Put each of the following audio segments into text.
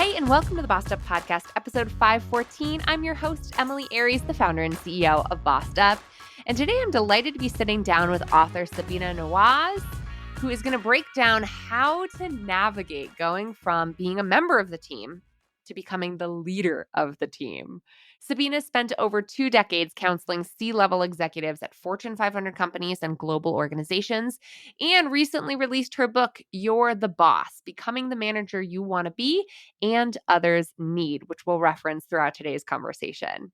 Hey, and welcome to the Bossed Up Podcast, episode 514. I'm your host, Emily Aries, the founder and CEO of Bossed Up. And today I'm delighted to be sitting down with author Sabina Nawaz, who is going to break down how to navigate going from being a member of the team to becoming the leader of the team. Sabina spent over 2 decades counseling C-level executives at Fortune 500 companies and global organizations, and recently released her book, You're the Boss, Becoming the Manager You Want to Be and Others Need, which we'll reference throughout today's conversation.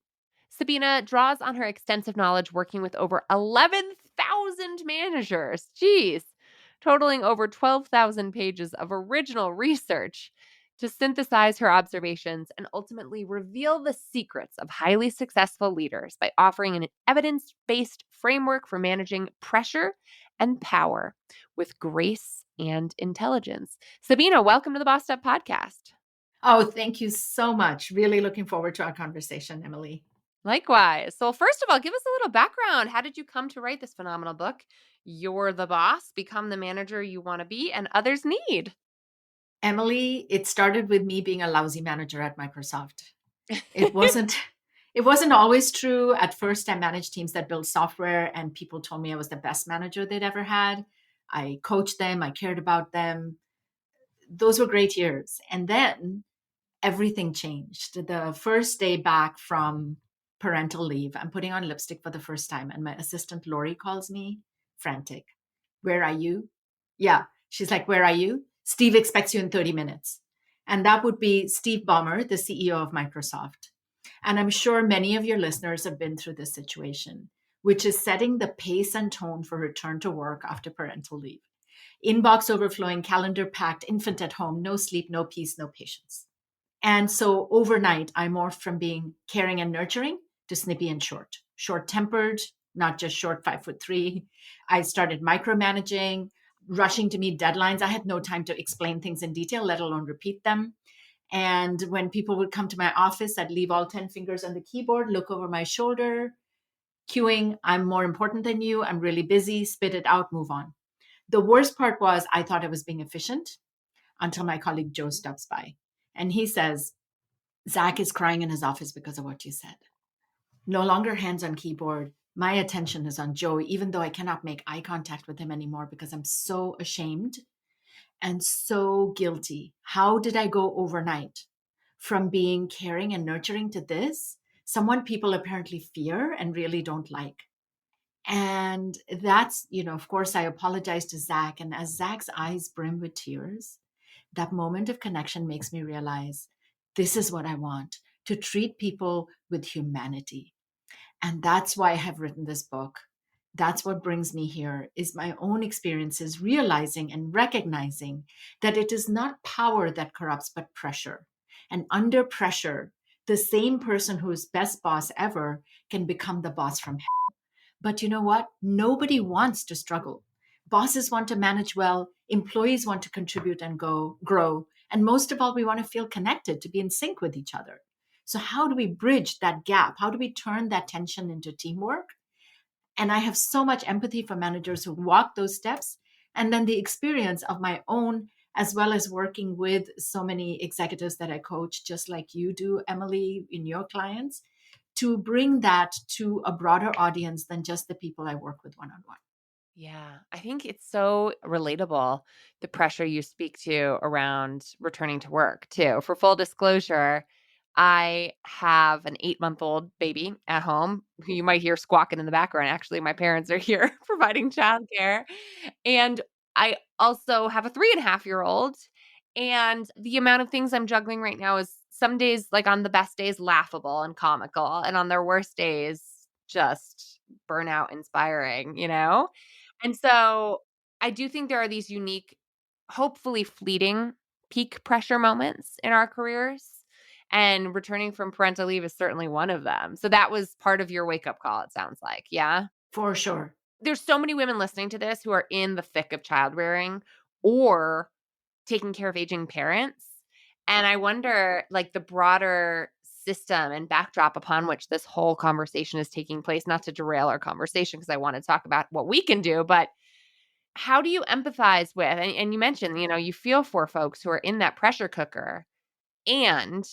Sabina draws on her extensive knowledge working with over 11,000 managers, totaling over 12,000 pages of original research to synthesize her observations and ultimately reveal the secrets of highly successful leaders by offering an evidence-based framework for managing pressure and power with grace and intelligence. Sabina, welcome to the Bossed Up Podcast. Oh, thank you so much. Really looking forward to our conversation, Emily. Likewise. So first of all, give us a little background. How did you come to write this phenomenal book? You're the Boss, Become the Manager You Want to Be and Others Need. Emily, it started with me being a lousy manager at Microsoft. It wasn't always true. At first, I managed teams that built software and people told me I was the best manager they'd ever had. I coached them, I cared about them. Those were great years. And then everything changed. The first day back from parental leave, I'm putting on lipstick for the first time, and my assistant Lori calls me frantic. Where are you? Yeah. She's like, where are you? Steve expects you in 30 minutes. And that would be Steve Ballmer, the CEO of Microsoft. And I'm sure many of your listeners have been through this situation, which is setting the pace and tone for return to work after parental leave. Inbox overflowing, calendar packed, infant at home, no sleep, no peace, no patience. And so overnight, I morphed from being caring and nurturing to snippy and short tempered, not just short 5'3". I started micromanaging, rushing to meet deadlines. I had no time to explain things in detail, let alone repeat them. And when people would come to my office, I'd leave all 10 fingers on the keyboard, look over my shoulder, cueing, I'm more important than you. I'm really busy, spit it out, move on. The worst part was I thought I was being efficient until my colleague Joe stops by. And he says, Zach is crying in his office because of what you said. No longer hands on keyboard. My attention is on Joe, even though I cannot make eye contact with him anymore because I'm so ashamed and so guilty. How did I go overnight from being caring and nurturing to this? Someone people apparently fear and really don't like. And that's, of course, I apologize to Zach. And as Zach's eyes brim with tears, that moment of connection makes me realize this is what I want, to treat people with humanity. And that's why I have written this book. That's what brings me here is my own experiences, realizing and recognizing that it is not power that corrupts, but pressure. And under pressure, the same person who is best boss ever can become the boss from hell. But you know what? Nobody wants to struggle. Bosses want to manage well, employees want to contribute and grow, and most of all, we want to feel connected, to be in sync with each other. So how do we bridge that gap? How do we turn that tension into teamwork? And I have so much empathy for managers who walk those steps, and then the experience of my own, as well as working with so many executives that I coach, just like you do, Emily, in your clients, to bring that to a broader audience than just the people I work with one-on-one. Yeah, I think it's so relatable, the pressure you speak to around returning to work, too. For full disclosure, I have an 8-month-old baby at home who you might hear squawking in the background. Actually, my parents are here providing childcare. And I also have a 3.5-year-old. And the amount of things I'm juggling right now is some days, like on the best days, laughable and comical. And on their worst days, just burnout inspiring, you know? And so I do think there are these unique, hopefully fleeting peak pressure moments in our careers. And returning from parental leave is certainly one of them. So that was part of your wake up call, it sounds like. Yeah. For sure. There's so many women listening to this who are in the thick of child rearing or taking care of aging parents. And I wonder, like, the broader system and backdrop upon which this whole conversation is taking place, not to derail our conversation because I want to talk about what we can do, but how do you empathize with, and you mentioned, you feel for folks who are in that pressure cooker and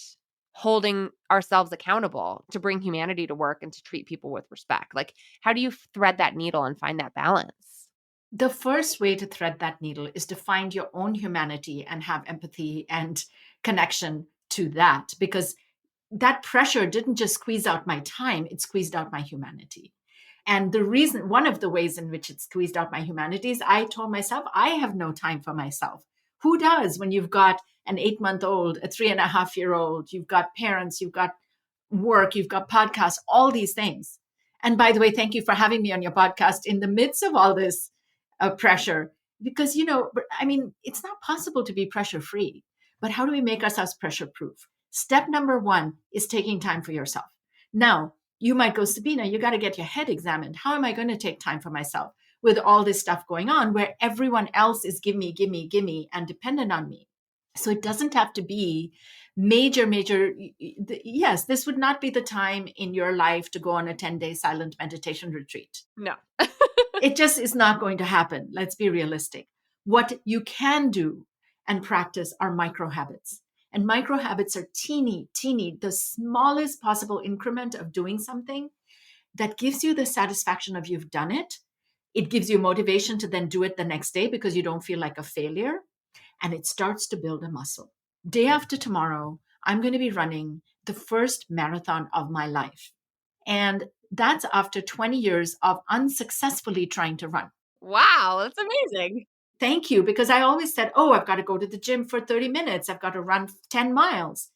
holding ourselves accountable to bring humanity to work and to treat people with respect? Like, how do you thread that needle and find that balance? The first way to thread that needle is to find your own humanity and have empathy and connection to that, because that pressure didn't just squeeze out my time, it squeezed out my humanity. And the reason, one of the ways in which it squeezed out my humanity is I told myself, I have no time for myself. Who does when you've got an 8-month old, a 3.5 year old, you've got parents, you've got work, you've got podcasts, all these things. And by the way, thank you for having me on your podcast in the midst of all this pressure. Because, I mean, it's not possible to be pressure free. But how do we make ourselves pressure proof? Step number one is taking time for yourself. Now, you might go, Sabina, you got to get your head examined. How am I going to take time for myself with all this stuff going on where everyone else is gimme, gimme, gimme, and dependent on me? So it doesn't have to be major. Yes, this would not be the time in your life to go on a 10-day silent meditation retreat. No. It just is not going to happen. Let's be realistic. What you can do and practice are micro habits. And micro habits are teeny, the smallest possible increment of doing something that gives you the satisfaction of you've done it. It gives you motivation to then do it the next day because you don't feel like a failure. And it starts to build a muscle. Day after tomorrow, I'm going to be running the first marathon of my life. And that's after 20 years of unsuccessfully trying to run. Wow, that's amazing. Thank you, because I always said, oh, I've got to go to the gym for 30 minutes. I've got to run 10 miles.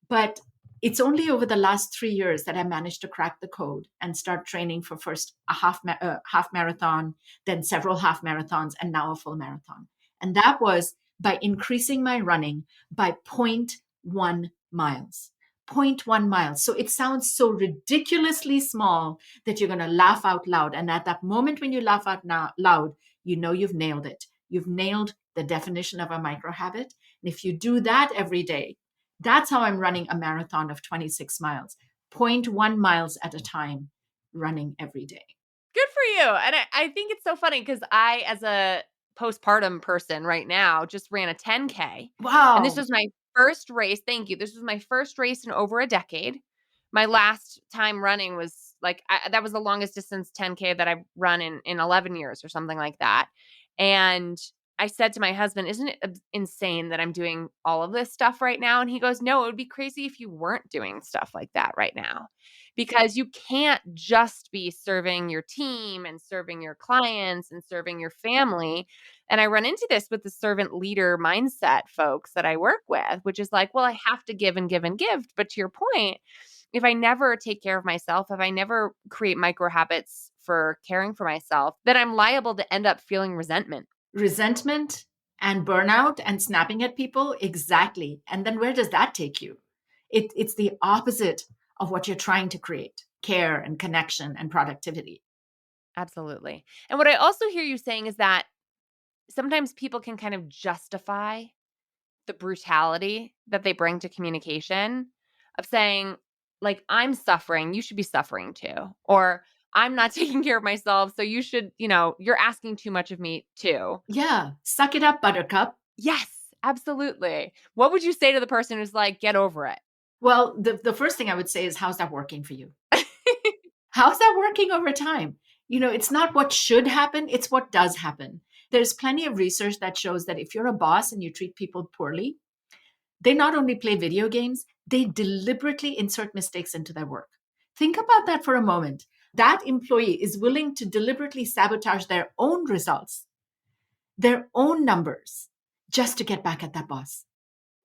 But it's only over the last 3 years that I managed to crack the code and start training for first a half marathon, then several half marathons, and now a full marathon. And that was by increasing my running by 0.1 miles. 0.1 miles. So it sounds so ridiculously small that you're going to laugh out loud. And at that moment when you laugh out loud, you know you've nailed it. You've nailed the definition of a micro habit. And if you do that every day, that's how I'm running a marathon of 26 miles, 0.1 miles at a time, running every day. Good for you. And I think it's so funny because I, as a postpartum person right now, just ran a 10K. And this Wow. was my first race. Thank you. This was my first race in over a decade. My last time running was like, that was the longest distance 10K that I've run in 11 years or something like that. And I said to my husband, isn't it insane that I'm doing all of this stuff right now? And he goes, no, it would be crazy if you weren't doing stuff like that right now, because you can't just be serving your team and serving your clients and serving your family. And I run into this with the servant leader mindset folks that I work with, which is like, well, I have to give and give and give. But to your point, if I never take care of myself, if I never create micro habits for caring for myself, then I'm liable to end up feeling resentment. Resentment and burnout and snapping at people. Exactly. And then where does that take you? It's the opposite of what you're trying to create: care and connection and productivity. Absolutely. And what I also hear you saying is that sometimes people can kind of justify the brutality that they bring to communication of saying, like, I'm suffering, you should be suffering too. Or I'm not taking care of myself, so you should, you're asking too much of me too. Yeah. Suck it up, buttercup. Yes, absolutely. What would you say to the person who's like, get over it? Well, the first thing I would say is, how's that working for you? How's that working over time? It's not what should happen, it's what does happen. There's plenty of research that shows that if you're a boss and you treat people poorly, they not only play video games, they deliberately insert mistakes into their work. Think about that for a moment. That employee is willing to deliberately sabotage their own results, their own numbers, just to get back at that boss.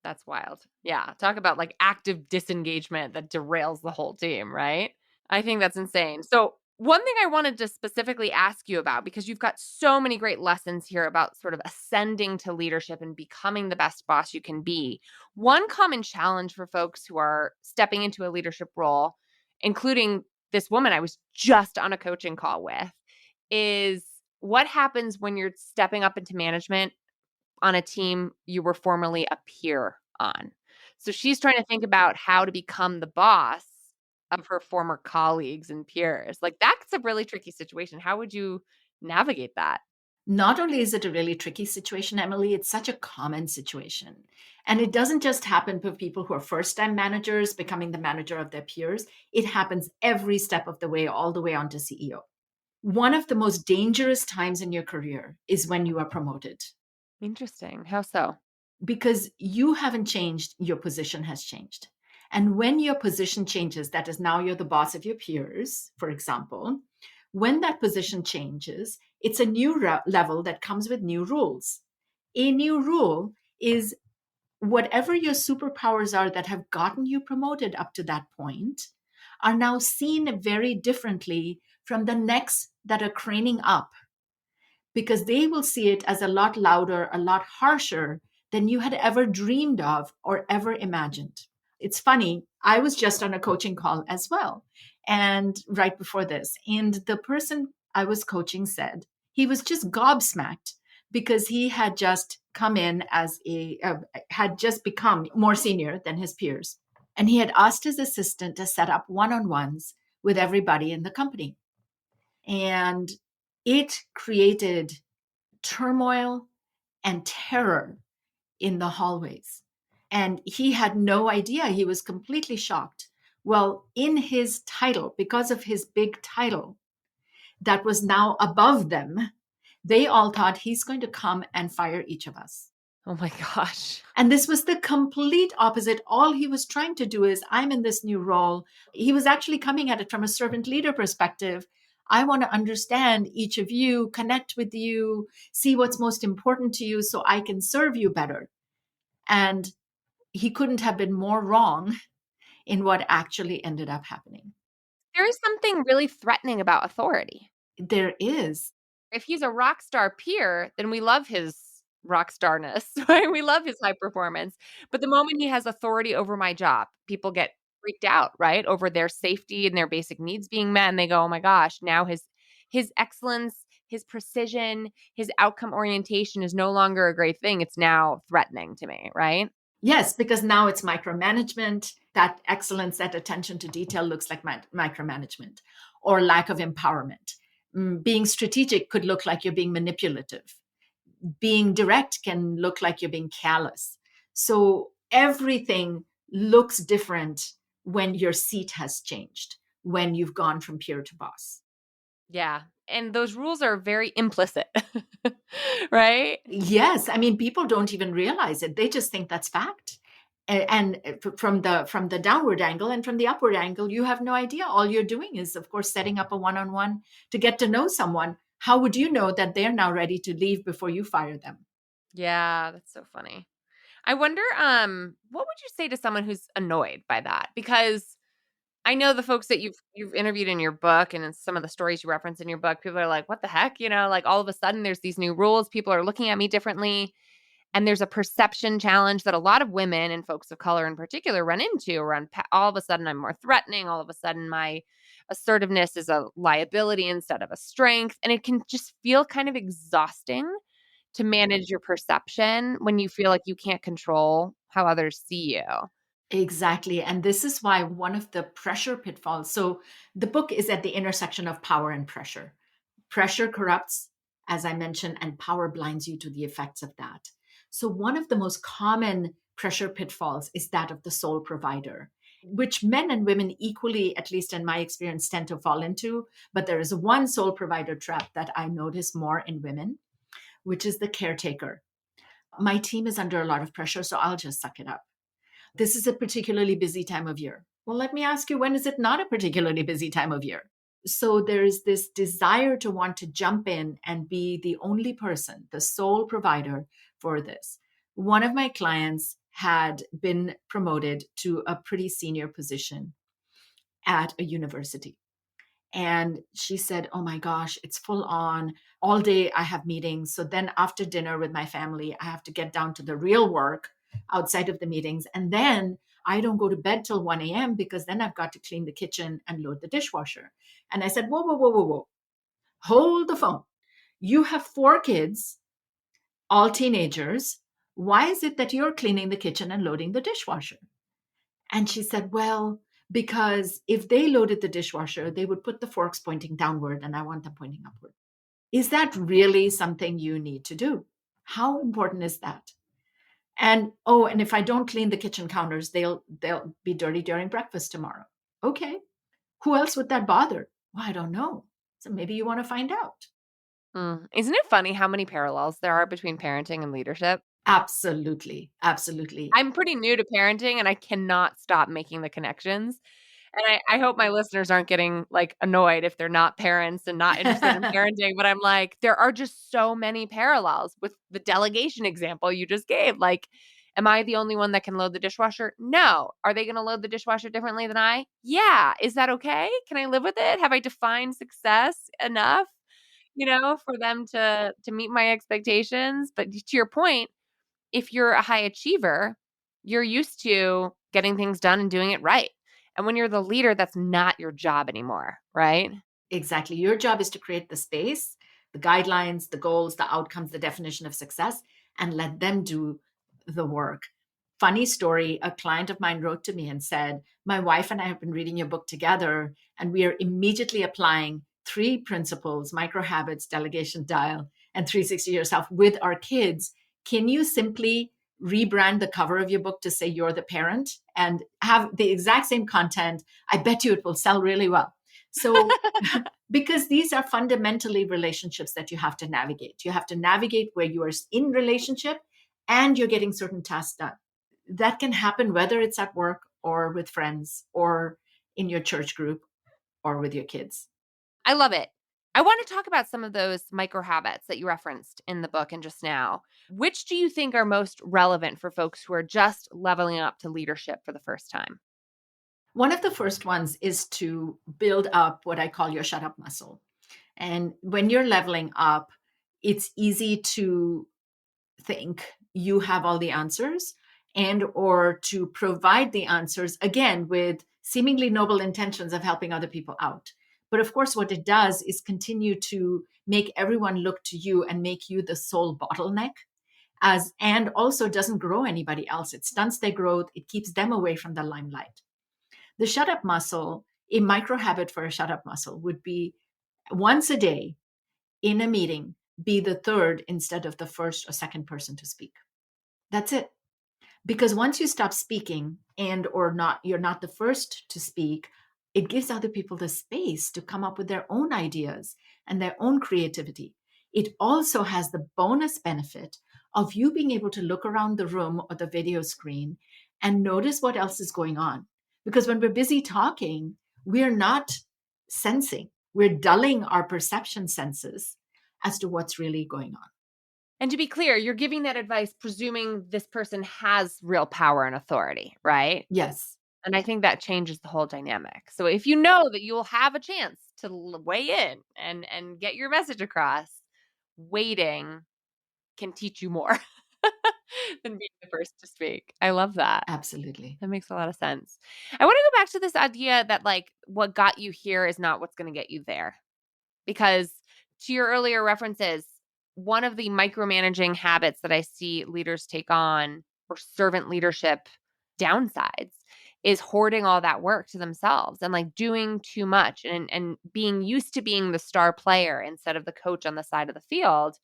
That's wild. Yeah. Talk about like active disengagement that derails the whole team, right? I think that's insane. So, one thing I wanted to specifically ask you about, because you've got so many great lessons here about sort of ascending to leadership and becoming the best boss you can be. One common challenge for folks who are stepping into a leadership role, including this woman I was just on a coaching call with, is what happens when you're stepping up into management on a team you were formerly a peer on. So she's trying to think about how to become the boss of her former colleagues and peers. Like, that's a really tricky situation. How would you navigate that? Not only is it a really tricky situation, Emily, it's such a common situation. And it doesn't just happen for people who are first time managers becoming the manager of their peers. It happens every step of the way, all the way on to CEO. One of the most dangerous times in your career is when you are promoted Interesting. How so? because you haven't changed, your position has changed. And when your position changes, that is now you're the boss of your peers, for example, when that position changes, it's a new level that comes with new rules. A new rule is whatever your superpowers are that have gotten you promoted up to that point are now seen very differently from the next that are craning up because they will see it as a lot louder, a lot harsher than you had ever dreamed of or ever imagined. It's funny, I was just on a coaching call as well, and right before this, and the person I was coaching said he was just gobsmacked because he had just come in as had just become more senior than his peers. And he had asked his assistant to set up one on ones with everybody in the company. And it created turmoil and terror in the hallways. And he had no idea. He was completely shocked. Well, in his title, because of his big title that was now above them, they all thought he's going to come and fire each of us. Oh my gosh. And this was the complete opposite. All he was trying to do is, I'm in this new role. He was actually coming at it from a servant leader perspective. I want to understand each of you, connect with you, see what's most important to you so I can serve you better. And he couldn't have been more wrong in what actually ended up happening. There is something really threatening about authority. There is. If he's a rock star peer, then we love his rock starness, right? We love his high performance. But the moment he has authority over my job, people get freaked out, right? Over their safety and their basic needs being met. And they go, oh my gosh, now his excellence, his precision, his outcome orientation is no longer a great thing. It's now threatening to me, right? Yes, because now it's micromanagement. That excellence, that attention to detail looks like micromanagement or lack of empowerment. Being strategic could look like you're being manipulative. Being direct can look like you're being callous. So everything looks different when your seat has changed, when you've gone from peer to boss. Yeah. And those rules are very implicit, right? Yes, I mean people don't even realize it. They just think that's fact. And from the downward angle and from the upward angle, you have no idea. All you're doing is, of course, setting up a one-on-one to get to know someone. How would you know that they're now ready to leave before you fire them? Yeah, that's so funny. I wonder, what would you say to someone who's annoyed by that? Because I know the folks that you've interviewed in your book and in some of the stories you reference in your book, people are like, "What the heck?" You know, like all of a sudden there's these new rules, people are looking at me differently, and there's a perception challenge that a lot of women and folks of color in particular run into around all of a sudden I'm more threatening, all of a sudden my assertiveness is a liability instead of a strength, and it can just feel kind of exhausting to manage your perception when you feel like you can't control how others see you. Exactly. And this is why one of the pressure pitfalls. So the book is at the intersection of power and pressure. Pressure corrupts, as I mentioned, and power blinds you to the effects of that. So one of the most common pressure pitfalls is that of the sole provider, which men and women equally, at least in my experience, tend to fall into. But there is one sole provider trap that I notice more in women, which is the caretaker. My team is under a lot of pressure, so I'll just suck it up. This is a particularly busy time of year. Well, let me ask you, when is it not a particularly busy time of year? So there's this desire to want to jump in and be the only person, the sole provider for this. One of my clients had been promoted to a pretty senior position at a university. And she said, oh my gosh, it's full on. All day I have meetings. So then after dinner with my family, I have to get down to the real work outside of the meetings. And then I don't go to bed till 1 a.m. because then I've got to clean the kitchen and load the dishwasher. And I said, whoa, whoa, whoa, whoa, whoa. Hold the phone. You have 4 kids, all teenagers. Why is it that you're cleaning the kitchen and loading the dishwasher? And she said, well, because if they loaded the dishwasher, they would put the forks pointing downward, and I want them pointing upward. Is that really something you need to do? How important is that? And oh, and if I don't clean the kitchen counters, they'll be dirty during breakfast tomorrow. Okay. Who else would that bother? Well, I don't know. So maybe you want to find out. Isn't it funny how many parallels there are between parenting and leadership? Absolutely. Absolutely. I'm pretty new to parenting, and I cannot stop making the connections. And I hope my listeners aren't getting, like, annoyed if they're not parents and not interested in parenting, but I'm like, there are just so many parallels with the delegation example you just gave. Like, am I the only one that can load the dishwasher? No. Are they gonna load the dishwasher differently than I? Yeah. Is that okay? Can I live with it? Have I defined success enough, for them to meet my expectations? But to your point, if you're a high achiever, you're used to getting things done and doing it right. And when you're the leader, that's not your job anymore, right? Exactly. Your job is to create the space, the guidelines, the goals, the outcomes, the definition of success, and let them do the work. Funny story, a client of mine wrote to me and said, my wife and I have been reading your book together, and we are immediately applying three principles: micro habits, delegation dial, and 360 yourself with our kids. Can you simply rebrand the cover of your book to say you're the parent and have the exact same content? I bet you it will sell really well. So, because these are fundamentally relationships that you have to navigate. You have to navigate where you are in relationship and you're getting certain tasks done. That can happen whether it's at work or with friends or in your church group or with your kids. I love it. I want to talk about some of those micro habits that you referenced in the book and just now. Which do you think are most relevant for folks who are just leveling up to leadership for the first time? One of the first ones is to build up what I call your shut up muscle. And when you're leveling up, it's easy to think you have all the answers and or to provide the answers, again with seemingly noble intentions of helping other people out. But of course what it does is continue to make everyone look to you and make you the sole bottleneck, as and also doesn't grow anybody else. It stunts their growth. It keeps them away from the limelight. The shut up muscle, a micro habit for a shut up muscle would be once a day in a meeting, be the third instead of the first or second person to speak. That's it. Because once you stop speaking and or not, you're not the first to speak, it gives other people the space to come up with their own ideas and their own creativity. It also has the bonus benefit of you being able to look around the room or the video screen and notice what else is going on. Because when we're busy talking, we're not sensing, we're dulling our perception senses as to what's really going on. And to be clear, you're giving that advice presuming this person has real power and authority, right? Yes, And I think that changes the whole dynamic. So if you know that you'll have a chance to weigh in and get your message across, waiting can teach you more than being the first to speak. I love that. absolutely. That makes a lot of sense. I want to go back to this idea that, like, what got you here is not what's going to get you there. Because to your earlier references, one of the micromanaging habits that I see leaders take on, or servant leadership downsides, is hoarding all that work to themselves and, like, doing too much and being used to being the star player instead of the coach on the side of the field.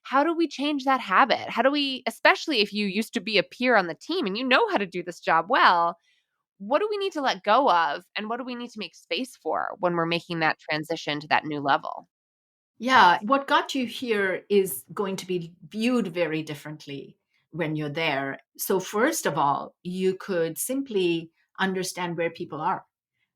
How do we change that habit? How do we, especially if you used to be a peer on the team and you know how to do this job well, what do we need to let go of and what do we need to make space for when we're making that transition to that new level? Yeah, what got you here is going to be viewed very differently when you're there. So, first of all, you could simply understand where people are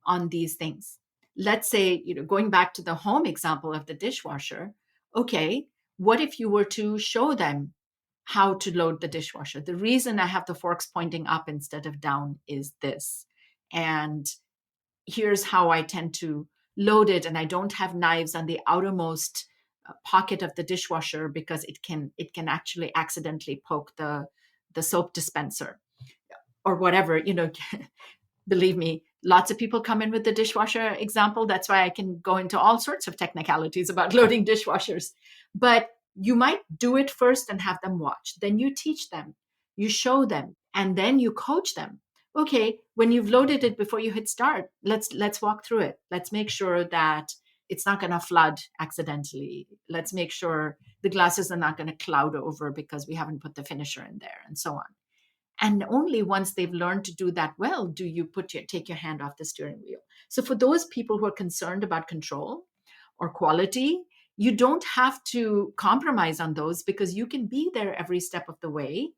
on these things. Let's say, going back to the home example of the dishwasher, okay, what if you were to show them how to load the dishwasher? The reason I have the forks pointing up instead of down is this. And here's how I tend to load it, and I don't have knives on the outermost pocket of the dishwasher because it can actually accidentally poke the soap dispenser or whatever. Believe me, lots of people come in with the dishwasher example. That's why I can go into all sorts of technicalities about loading dishwashers. But you might do it first and have them watch. Then you teach them, you show them, and then you coach them. Okay, when you've loaded it before you hit start, let's walk through it. Let's make sure that it's not going to flood accidentally. Let's make sure the glasses are not going to cloud over because we haven't put the finisher in there, and so on. And only once they've learned to do that well do you take your hand off the steering wheel. So for those people who are concerned about control or quality, you don't have to compromise on those, because you can be there every step of the way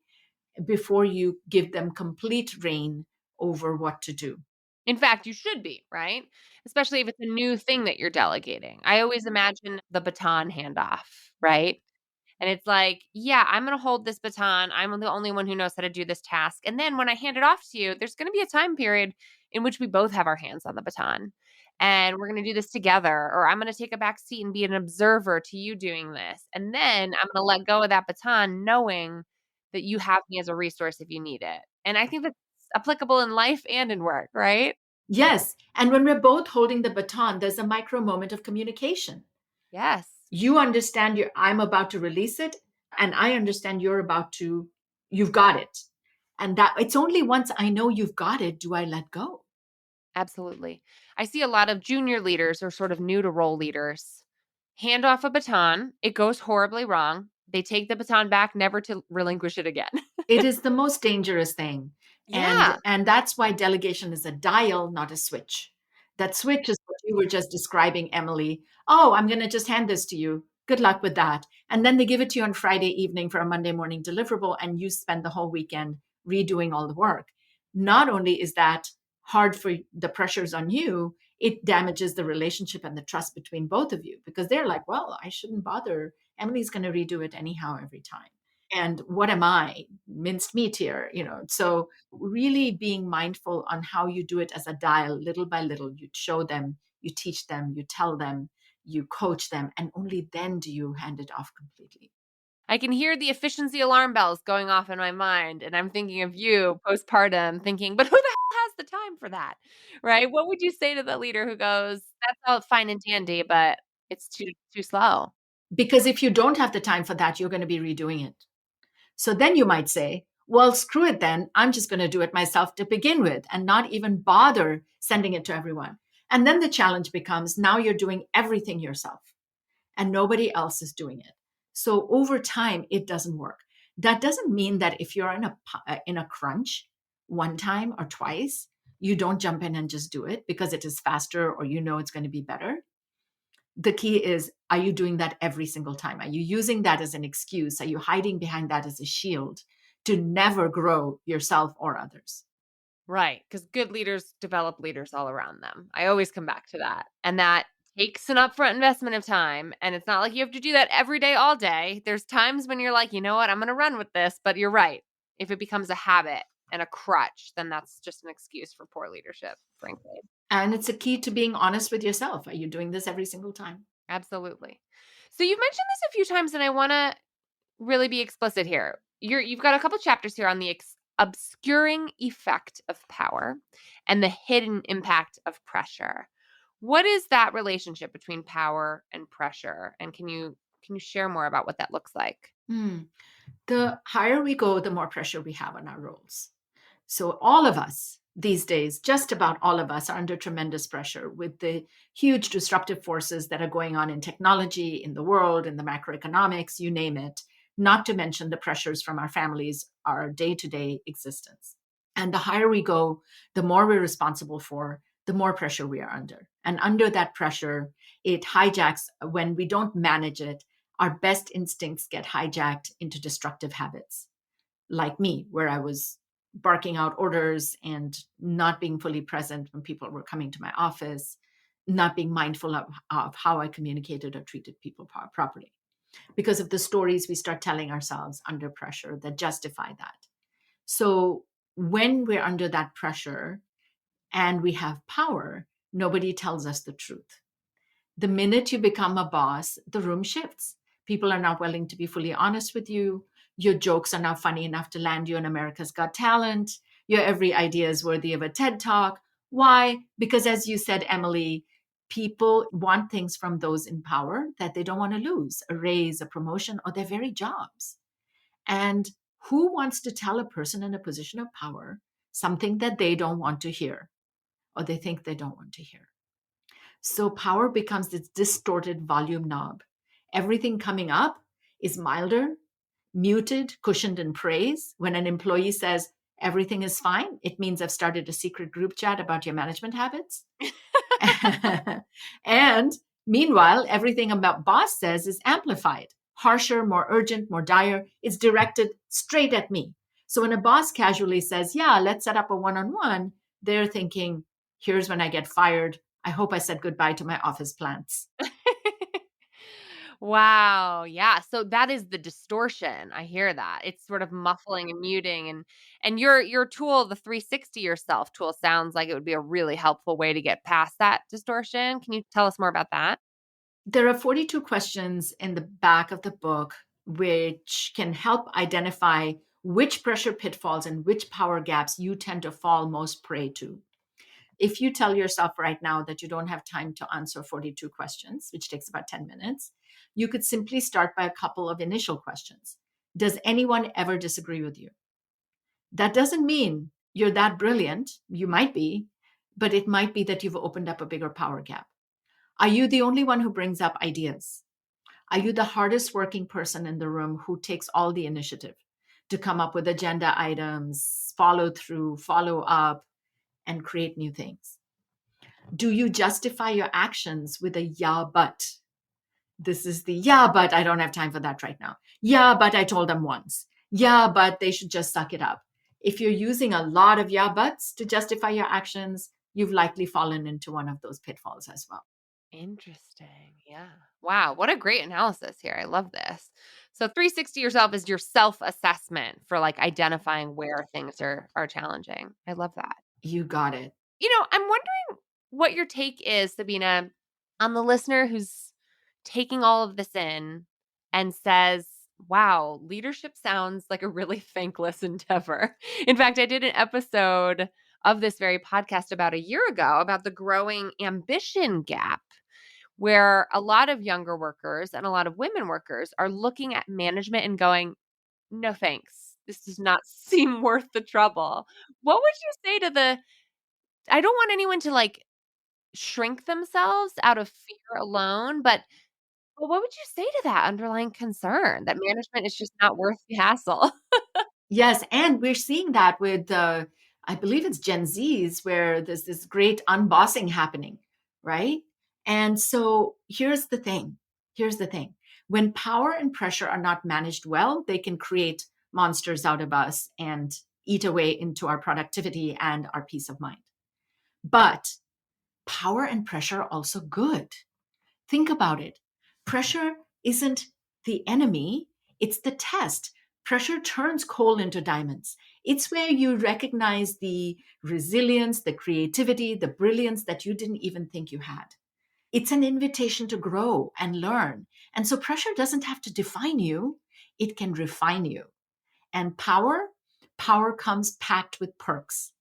before you give them complete reign over what to do. In fact, you should be, right? Especially if it's a new thing that you're delegating. I always imagine the baton handoff, right? And it's like, yeah, I'm going to hold this baton. I'm the only one who knows how to do this task. And then when I hand it off to you, there's going to be a time period in which we both have our hands on the baton. And we're going to do this together. Or I'm going to take a back seat and be an observer to you doing this. And then I'm going to let go of that baton, knowing that you have me as a resource if you need it. And I think that's applicable in life and in work, right? Yes. And when we're both holding the baton, there's a micro moment of communication. Yes. You understand I'm about to release it, and I understand you've got it. And that it's only once I know you've got it do I let go. Absolutely. I see a lot of junior leaders or sort of new to role leaders hand off a baton. It goes horribly wrong. They take the baton back, never to relinquish it again. It is the most dangerous thing. Yeah. And that's why delegation is a dial, not a switch. That switch is what you were just describing, Emily. Oh, I'm going to just hand this to you. Good luck with that. And then they give it to you on Friday evening for a Monday morning deliverable, and you spend the whole weekend redoing all the work. Not only is that hard for the pressures on you, it damages the relationship and the trust between both of you, because they're like, well, I shouldn't bother. Emily's going to redo it anyhow every time. And what am I, minced meat here? So really being mindful on how you do it as a dial, little by little. You show them, you teach them, you tell them, you coach them, and only then do you hand it off completely. I can hear the efficiency alarm bells going off in my mind, and I'm thinking of you postpartum thinking, but who the hell has the time for that? Right? What would you say to the leader who goes, that's all fine and dandy, but it's too slow? Because if you don't have the time for that, you're going to be redoing it. So then you might say, well, screw it then. I'm just going to do it myself to begin with and not even bother sending it to everyone. And then the challenge becomes, now you're doing everything yourself and nobody else is doing it. So over time, it doesn't work. That doesn't mean that if you're in a crunch one time or twice, you don't jump in and just do it because it is faster or it's going to be better. The key is, are you doing that every single time? Are you using that as an excuse? Are you hiding behind that as a shield to never grow yourself or others? Right, because good leaders develop leaders all around them. I always come back to that. And that takes an upfront investment of time. And it's not like you have to do that every day, all day. There's times when you're like, you know what, I'm going to run with this. But you're right. If it becomes a habit and a crutch, then that's just an excuse for poor leadership, frankly. And it's a key to being honest with yourself. Are you doing this every single time? Absolutely. So you've mentioned this a few times, and I want to really be explicit here. You've got a couple chapters here on the obscuring effect of power and the hidden impact of pressure. What is that relationship between power and pressure? And can you share more about what that looks like? The higher we go, the more pressure we have on our roles. So all of us these days, just about all of us, are under tremendous pressure with the huge disruptive forces that are going on in technology, in the world, in the macroeconomics, you name it, not to mention the pressures from our families, our day-to-day existence. And the higher we go, the more we're responsible for, the more pressure we are under. And under that pressure, it hijacks, when we don't manage it, our best instincts get hijacked into destructive habits, like me, where I was barking out orders and not being fully present when people were coming to my office, not being mindful of how I communicated or treated people properly, because of the stories we start telling ourselves under pressure that justify that. So when we're under that pressure and we have power, nobody tells us the truth. The minute you become a boss, the room shifts. People are not willing to be fully honest with you. Your jokes are not funny enough to land you on America's Got Talent. Your every idea is worthy of a TED Talk. Why? Because as you said, Emily, people want things from those in power that they don't want to lose, a raise, a promotion, or their very jobs. And who wants to tell a person in a position of power something that they don't want to hear or they think they don't want to hear? So power becomes this distorted volume knob. Everything coming up is milder, muted, cushioned in praise. When an employee says everything is fine, it means I've started a secret group chat about your management habits. And meanwhile, everything about boss says is amplified, harsher, more urgent, more dire. It's directed straight at me. So when a boss casually says, yeah, let's set up a one-on-one, they're thinking, here's when I get fired. I hope I said goodbye to my office plants. Wow. Yeah. So that is the distortion. I hear that. It's sort of muffling and muting, and your tool, the 360 yourself tool, sounds like it would be a really helpful way to get past that distortion. Can you tell us more about that? There are 42 questions in the back of the book which can help identify which pressure pitfalls and which power gaps you tend to fall most prey to. If you tell yourself right now that you don't have time to answer 42 questions, which takes about 10 minutes, you could simply start by a couple of initial questions. Does anyone ever disagree with you? That doesn't mean you're that brilliant. You might be, but it might be that you've opened up a bigger power gap. Are you the only one who brings up ideas? Are you the hardest working person in the room who takes all the initiative to come up with agenda items, follow through, follow up, and create new things? Do you justify your actions with a yeah, but? This is the yeah, but I don't have time for that right now. Yeah, but I told them once. Yeah, but they should just suck it up. If you're using a lot of yeah, buts to justify your actions, you've likely fallen into one of those pitfalls as well. Interesting. Yeah. Wow. What a great analysis here. I love this. So 360 yourself is your self-assessment for like identifying where things are challenging. I love that. You got it. I'm wondering what your take is, Sabina, on the listener who's taking all of this in and says, wow, leadership sounds like a really thankless endeavor. In fact, I did an episode of this very podcast about a year ago about the growing ambition gap, where a lot of younger workers and a lot of women workers are looking at management and going, no thanks. This does not seem worth the trouble. What would you say to the I don't want anyone to like shrink themselves out of fear alone, but what would you say to that underlying concern that management is just not worth the hassle? Yes, and we're seeing that with I believe it's Gen Zs where there's this great unbossing happening, right? And so here's the thing. Here's the thing. When power and pressure are not managed well, they can create monsters out of us and eat away into our productivity and our peace of mind. But power and pressure are also good. Think about it. Pressure isn't the enemy, it's the test. Pressure turns coal into diamonds. It's where you recognize the resilience, the creativity, the brilliance that you didn't even think you had. It's an invitation to grow and learn. And so pressure doesn't have to define you, it can refine you. And power comes packed with perks: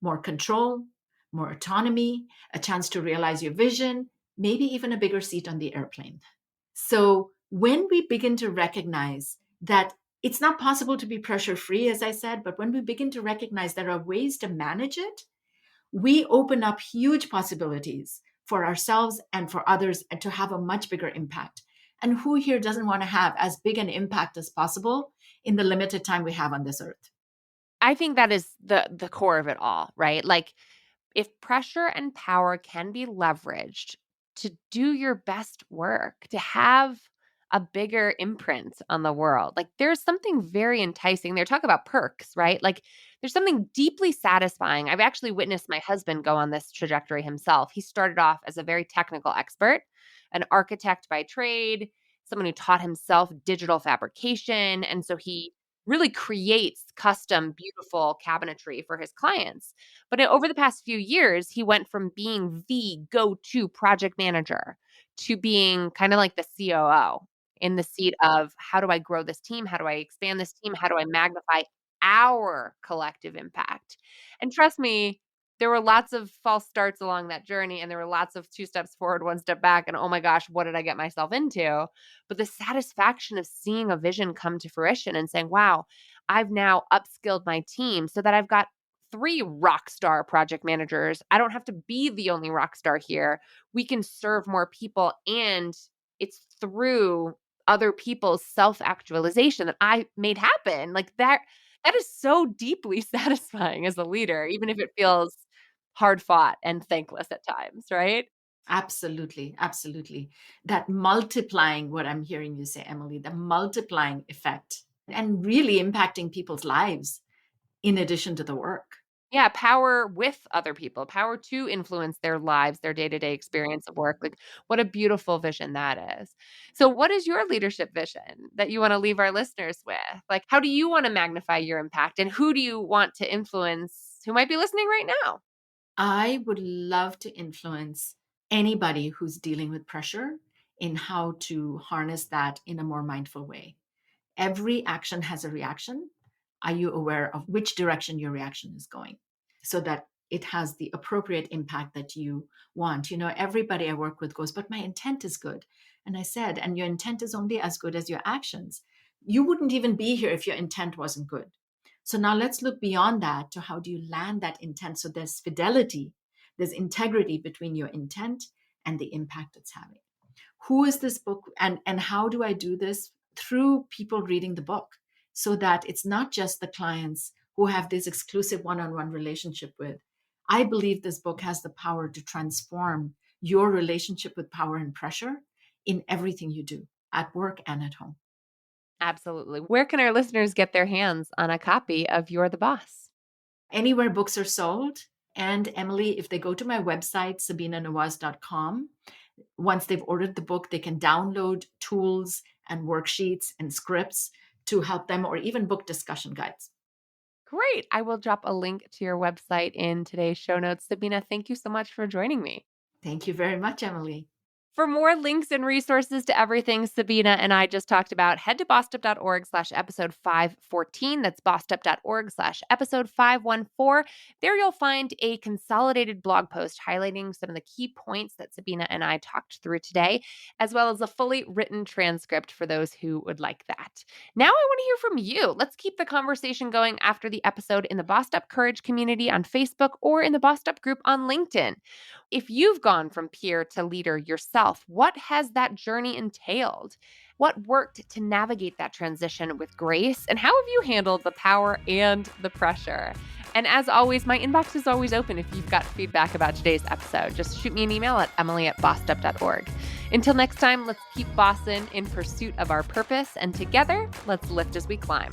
more control, more autonomy, a chance to realize your vision, maybe even a bigger seat on the airplane. So when we begin to recognize that it's not possible to be pressure free, as I said, but when we begin to recognize there are ways to manage it, we open up huge possibilities for ourselves and for others and to have a much bigger impact. And who here doesn't want to have as big an impact as possible in the limited time we have on this earth? I think that is the core of it all, right? Like if pressure and power can be leveraged to do your best work, to have a bigger imprint on the world, like there's something very enticing there. Talk about perks, right? Like there's something deeply satisfying. I've actually witnessed my husband go on this trajectory himself. He started off as a very technical expert, an architect by trade, someone who taught himself digital fabrication. And so he really creates custom, beautiful cabinetry for his clients. But over the past few years, he went from being the go-to project manager to being kind of like the COO in the seat of how do I grow this team? How do I expand this team? How do I magnify our collective impact? And trust me, there were lots of false starts along that journey, and there were lots of two steps forward, one step back, and oh my gosh, what did I get myself into? But the satisfaction of seeing a vision come to fruition and saying, wow, I've now upskilled my team so that I've got 3 rock star project managers. I don't have to be the only rock star here. We can serve more people, and it's through other people's self-actualization that I made happen. Like that is so deeply satisfying as a leader, even if it feels hard fought and thankless at times, right? Absolutely, absolutely. That multiplying, what I'm hearing you say, Emily, the multiplying effect and really impacting people's lives in addition to the work. Yeah, power with other people, power to influence their lives, their day-to-day experience of work. Like, what a beautiful vision that is. So, what is your leadership vision that you want to leave our listeners with? Like, how do you want to magnify your impact, and who do you want to influence who might be listening right now? I would love to influence anybody who's dealing with pressure in how to harness that in a more mindful way. Every action has a reaction. Are you aware of which direction your reaction is going so that it has the appropriate impact that you want? Everybody I work with goes, but my intent is good. And I said, and your intent is only as good as your actions. You wouldn't even be here if your intent wasn't good. So now let's look beyond that to how do you land that intent so there's fidelity, there's integrity between your intent and the impact it's having. Who is this book, and how do I do this? Through people reading the book, so that it's not just the clients who have this exclusive one-on-one relationship with. I believe this book has the power to transform your relationship with power and pressure in everything you do at work and at home. Absolutely. Where can our listeners get their hands on a copy of You're the Boss? Anywhere books are sold. And Emily, if they go to my website, sabinanawaz.com, once they've ordered the book, they can download tools and worksheets and scripts to help them, or even book discussion guides. Great. I will drop a link to your website in today's show notes. Sabina, thank you so much for joining me. Thank you very much, Emily. For more links and resources to everything Sabina and I just talked about, head to bossedup.org/episode 514. That's bossedup.org/episode 514. There you'll find a consolidated blog post highlighting some of the key points that Sabina and I talked through today, as well as a fully written transcript for those who would like that. Now I want to hear from you. Let's keep the conversation going after the episode in the Bossed Up Courage community on Facebook or in the Bossed Up group on LinkedIn. If you've gone from peer to leader yourself, what has that journey entailed? What worked to navigate that transition with grace? And how have you handled the power and the pressure? And as always, my inbox is always open if you've got feedback about today's episode. Just shoot me an email at emily@bossedup.org. Until next time, let's keep bossing in pursuit of our purpose, and together, let's lift as we climb.